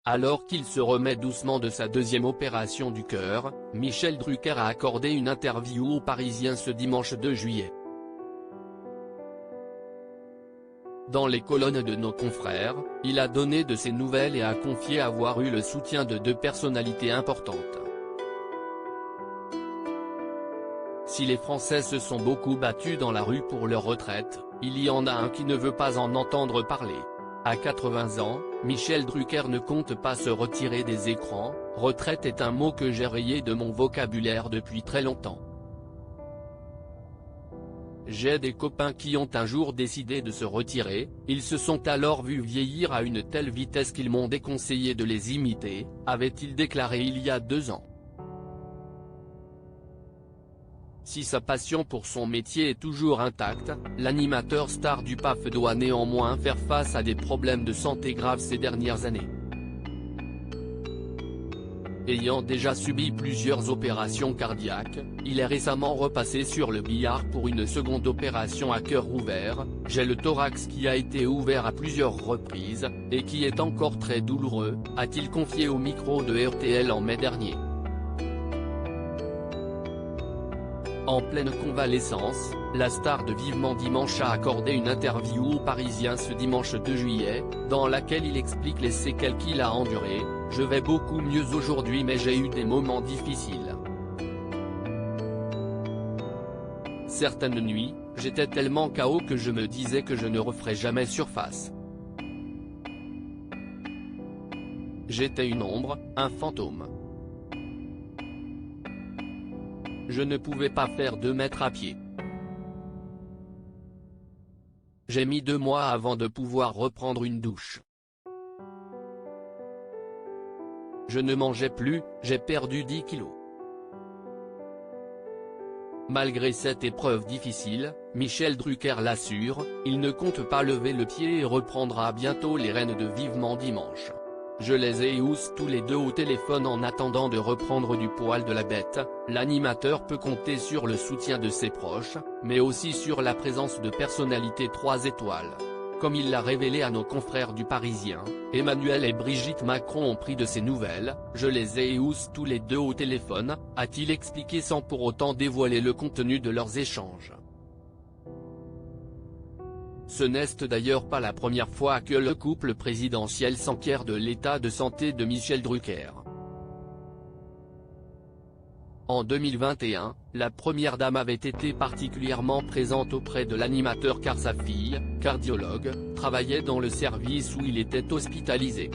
Alors qu'il se remet doucement de sa deuxième opération du cœur, Michel Drucker a accordé une interview aux Parisiens ce dimanche 2 juillet. Dans les colonnes de nos confrères, il a donné de ses nouvelles et a confié avoir eu le soutien de 2 personnalités importantes. Si les Français se sont beaucoup battus dans la rue pour leur retraite, il y en a un qui ne veut pas en entendre parler. À 80 ans, Michel Drucker ne compte pas se retirer des écrans. Retraite est un mot que j'ai rayé de mon vocabulaire depuis très longtemps. J'ai des copains qui ont un jour décidé de se retirer, ils se sont alors vus vieillir à une telle vitesse qu'ils m'ont déconseillé de les imiter, avait-il déclaré il y a 2 ans. Si sa passion pour son métier est toujours intacte, l'animateur star du PAF doit néanmoins faire face à des problèmes de santé graves ces dernières années. Ayant déjà subi plusieurs opérations cardiaques, il est récemment repassé sur le billard pour une seconde opération à cœur ouvert. J'ai le thorax qui a été ouvert à plusieurs reprises, et qui est encore très douloureux, a-t-il confié au micro de RTL en mai dernier. En pleine convalescence, la star de Vivement Dimanche a accordé une interview aux Parisiens ce dimanche 2 juillet, dans laquelle il explique les séquelles qu'il a endurées. « Je vais beaucoup mieux aujourd'hui mais j'ai eu des moments difficiles. Certaines nuits, j'étais tellement KO que je me disais que je ne referais jamais surface. J'étais une ombre, un fantôme. Je ne pouvais pas faire 2 mètres à pied. J'ai mis 2 mois avant de pouvoir reprendre une douche. Je ne mangeais plus, j'ai perdu 10 kilos. » Malgré cette épreuve difficile, Michel Drucker l'assure, il ne compte pas lever le pied et reprendra bientôt les rênes de Vivement Dimanche. « Je les ai tous les 2 au téléphone en attendant de reprendre du poil de la bête. » L'animateur peut compter sur le soutien de ses proches, mais aussi sur la présence de personnalités 3 étoiles. Comme il l'a révélé à nos confrères du Parisien, Emmanuel et Brigitte Macron ont pris de ses nouvelles. « Je les ai tous les 2 au téléphone », a-t-il expliqué sans pour autant dévoiler le contenu de leurs échanges. Ce n'est d'ailleurs pas la première fois que le couple présidentiel s'enquiert de l'état de santé de Michel Drucker. En 2021, la première dame avait été particulièrement présente auprès de l'animateur car sa fille, cardiologue, travaillait dans le service où il était hospitalisé.